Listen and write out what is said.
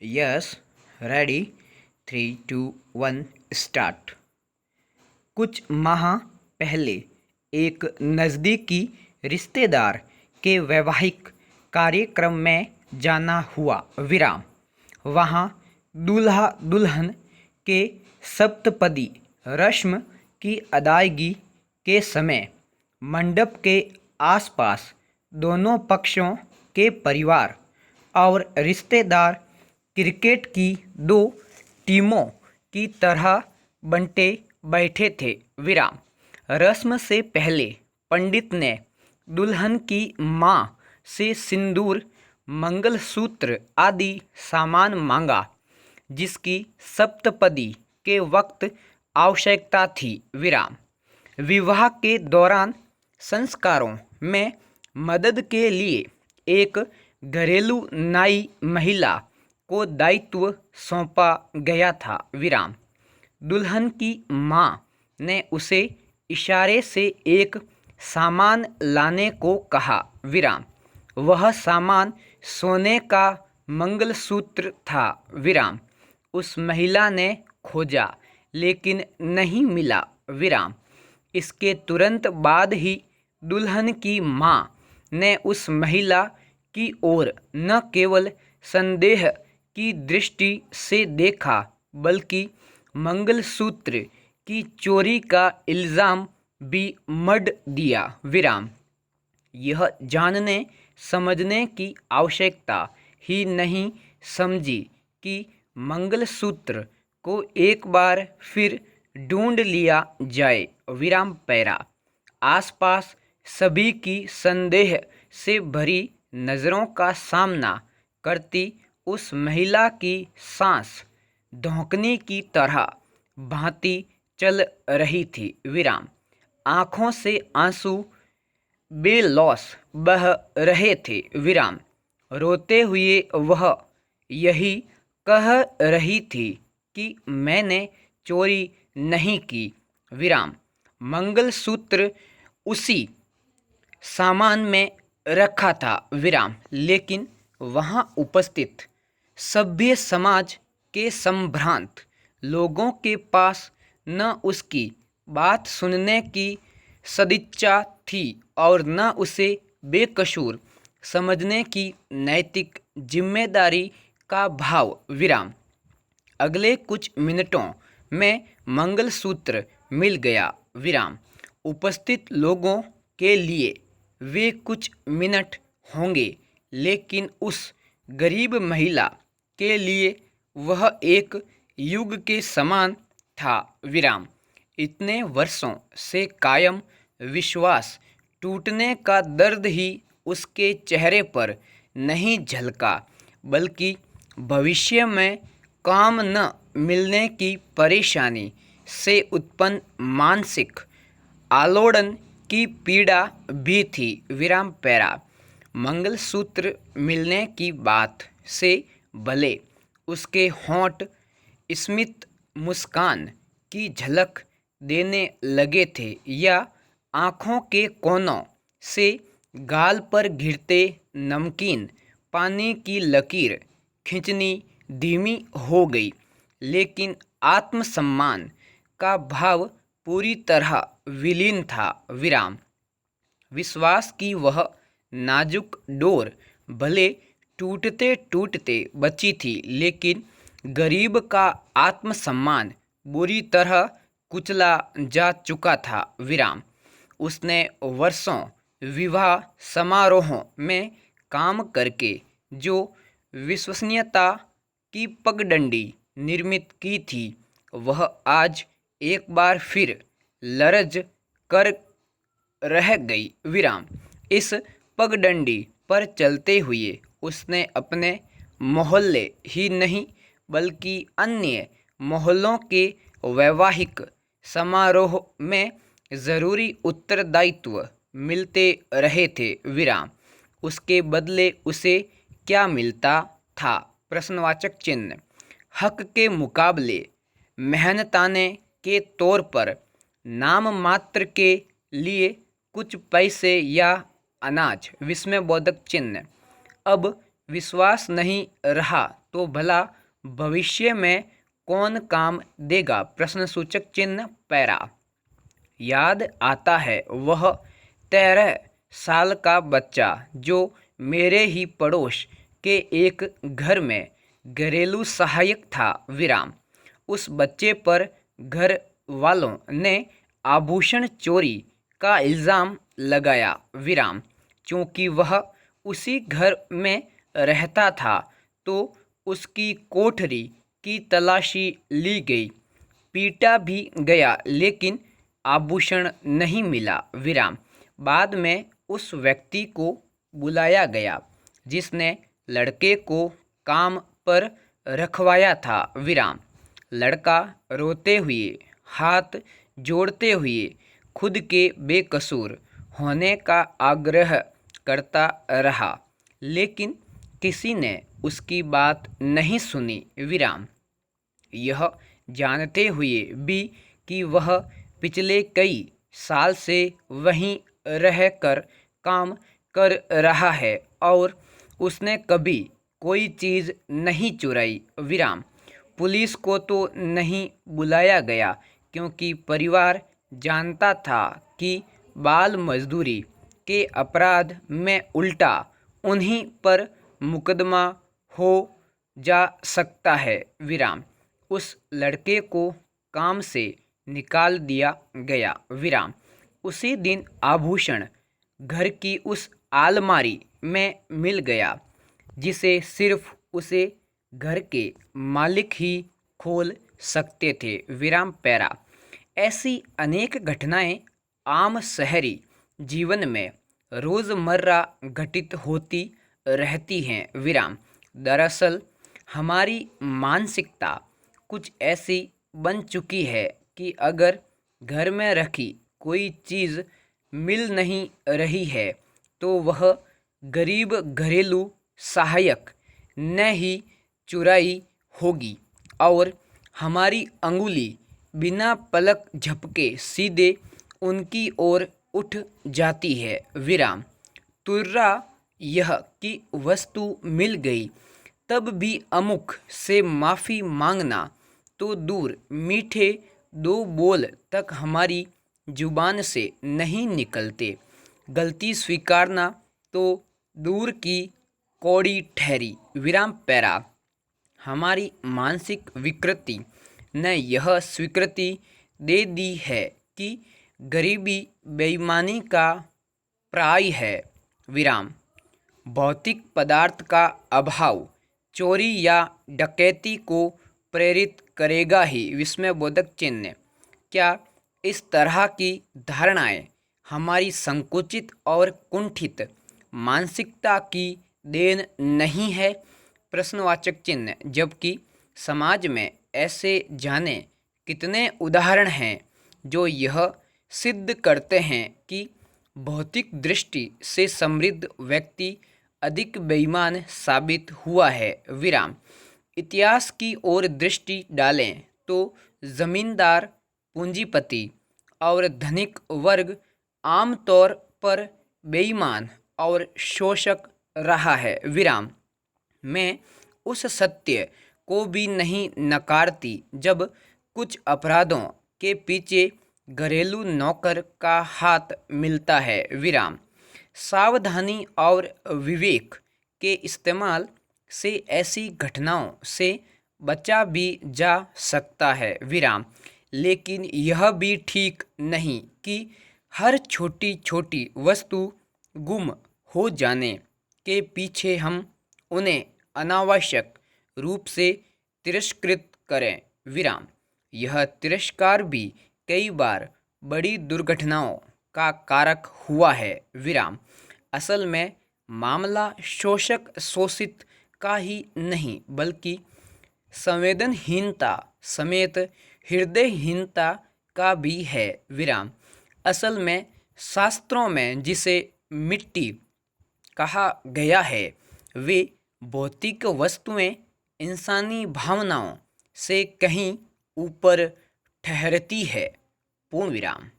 Yes, ready. 3, 2, 1 start. कुछ माह पहले एक नज़दीकी रिश्तेदार के वैवाहिक कार्यक्रम में जाना हुआ। विराम। वहाँ दूल्हा दुल्हन के सप्तपदी रस्म की अदायगी के समय मंडप के आसपास दोनों पक्षों के परिवार और रिश्तेदार क्रिकेट की दो टीमों की तरह बंटे बैठे थे। विराम। रस्म से पहले पंडित ने दुल्हन की मां से सिंदूर, मंगलसूत्र आदि सामान मांगा, जिसकी सप्तपदी के वक्त आवश्यकता थी। विराम। विवाह के दौरान संस्कारों में मदद के लिए एक घरेलू नाई महिला को दायित्व सौंपा गया था। विराम। दुल्हन की मां ने उसे इशारे से एक सामान लाने को कहा। विराम। वह सामान सोने का मंगलसूत्र था। विराम। उस महिला ने खोजा लेकिन नहीं मिला। विराम। इसके तुरंत बाद ही दुल्हन की मां ने उस महिला की ओर न केवल संदेह की दृष्टि से देखा, बल्कि मंगलसूत्र की चोरी का इल्ज़ाम भी मढ़ दिया। विराम। यह जानने समझने की आवश्यकता ही नहीं समझी कि मंगलसूत्र को एक बार फिर ढूंढ लिया जाए। विराम। पैरा। आसपास सभी की संदेह से भरी नज़रों का सामना करती उस महिला की सांस धौंकने की तरह भांति चल रही थी। विराम। आँखों से आंसू बेलौस बह रहे थे। विराम। रोते हुए वह यही कह रही थी कि मैंने चोरी नहीं की। विराम। मंगलसूत्र उसी सामान में रखा था। विराम। लेकिन वहाँ उपस्थित सभ्य समाज के संभ्रांत लोगों के पास न उसकी बात सुनने की सदिच्छा थी और न उसे बेकसूर समझने की नैतिक जिम्मेदारी का भाव। विराम। अगले कुछ मिनटों में मंगलसूत्र मिल गया। विराम। उपस्थित लोगों के लिए वे कुछ मिनट होंगे, लेकिन उस गरीब महिला के लिए वह एक युग के समान था। विराम। इतने वर्षों से कायम विश्वास टूटने का दर्द ही उसके चेहरे पर नहीं झलका, बल्कि भविष्य में काम न मिलने की परेशानी से उत्पन्न मानसिक आलोड़न की पीड़ा भी थी। विराम। पैरा। मंगलसूत्र मिलने की बात से भले उसके होंठ स्मित मुस्कान की झलक देने लगे थे, या आँखों के कोनों से गाल पर गिरते नमकीन पानी की लकीर खींचनी धीमी हो गई, लेकिन आत्मसम्मान का भाव पूरी तरह विलीन था। विराम। विश्वास की वह नाजुक डोर भले टूटते टूटते बची थी, लेकिन गरीब का आत्मसम्मान बुरी तरह कुचला जा चुका था। विराम। उसने वर्षों विवाह समारोहों में काम करके जो विश्वसनीयता की पगडंडी निर्मित की थी, वह आज एक बार फिर लरज कर रह गई। विराम। इस पगडंडी पर चलते हुए उसने अपने मोहल्ले ही नहीं, बल्कि अन्य मोहल्लों के वैवाहिक समारोह में ज़रूरी उत्तरदायित्व मिलते रहे थे। विराम। उसके बदले उसे क्या मिलता था? प्रश्नवाचक चिन्ह। हक के मुकाबले मेहनताने के तौर पर नाम मात्र के लिए कुछ पैसे या अनाज। विस्मयबोधक चिन्ह। अब विश्वास नहीं रहा तो भला भविष्य में कौन काम देगा? प्रश्न सूचक चिन्ह पैरा। याद आता है वह 13 साल का बच्चा जो मेरे ही पड़ोस के एक घर में घरेलू सहायक था विराम। उस बच्चे पर घर वालों ने आभूषण चोरी का इल्ज़ाम लगाया विराम। क्योंकि वह उसी घर में रहता था तो उसकी कोठरी की तलाशी ली गई, पीटा भी गया, लेकिन आभूषण नहीं मिला विराम। बाद में उस व्यक्ति को बुलाया गया जिसने लड़के को काम पर रखवाया था विराम। लड़का रोते हुए, हाथ जोड़ते हुए खुद के बेकसूर होने का आग्रह करता रहा, लेकिन किसी ने उसकी बात नहीं सुनी विराम। यह जानते हुए भी कि वह पिछले कई साल से वहीं रहकर काम कर रहा है और उसने कभी कोई चीज़ नहीं चुराई विराम। पुलिस को तो नहीं बुलाया गया क्योंकि परिवार जानता था कि बाल मजदूरी के अपराध में उल्टा उन्हीं पर मुकदमा हो जा सकता है विराम। उस लड़के को काम से निकाल दिया गया विराम। उसी दिन आभूषण घर की उस अलमारी में मिल गया जिसे सिर्फ उसे घर के मालिक ही खोल सकते थे विराम पैरा। ऐसी अनेक घटनाएं आम शहरी जीवन में रोज़मर्रा घटित होती रहती हैं विराम। दरअसल हमारी मानसिकता कुछ ऐसी बन चुकी है कि अगर घर में रखी कोई चीज़ मिल नहीं रही है तो वह गरीब घरेलू सहायक ने ही चुराई होगी और हमारी अंगुली बिना पलक झपके सीधे उनकी ओर उठ जाती है विराम। तुर्रा यह कि वस्तु मिल गई तब भी अमुख से माफ़ी मांगना तो दूर, मीठे 2 बोल तक हमारी जुबान से नहीं निकलते। गलती स्वीकारना तो दूर की कौड़ी ठहरी विराम पैरा। हमारी मानसिक विकृति ने यह स्वीकृति दे दी है कि गरीबी बेईमानी का पर्याय है विराम। भौतिक पदार्थ का अभाव चोरी या डकैती को प्रेरित करेगा ही विस्मयबोधक चिन्ह। क्या इस तरह की धारणाएं हमारी संकुचित और कुंठित मानसिकता की देन नहीं है? प्रश्नवाचक चिन्ह। जबकि समाज में ऐसे जाने कितने उदाहरण हैं जो यह सिद्ध करते हैं कि भौतिक दृष्टि से समृद्ध व्यक्ति अधिक बेईमान साबित हुआ है विराम। इतिहास की ओर दृष्टि डालें तो जमींदार, पूंजीपति और धनिक वर्ग आमतौर पर बेईमान और शोषक रहा है विराम। मैं उस सत्य को भी नहीं नकारती जब कुछ अपराधों के पीछे घरेलू नौकर का हाथ मिलता है विराम। सावधानी और विवेक के इस्तेमाल से ऐसी घटनाओं से बचा भी जा सकता है विराम। लेकिन यह भी ठीक नहीं कि हर छोटी छोटी वस्तु गुम हो जाने के पीछे हम उन्हें अनावश्यक रूप से तिरस्कृत करें विराम। यह तिरस्कार भी कई बार बड़ी दुर्घटनाओं का कारक हुआ है विराम। असल में मामला शोषक शोषित का ही नहीं बल्कि संवेदनहीनता समेत हृदयहीनता का भी है विराम। असल में शास्त्रों में जिसे मिट्टी कहा गया है वे भौतिक वस्तुएं इंसानी भावनाओं से कहीं ऊपर ठहरती है। पूर्ण विराम।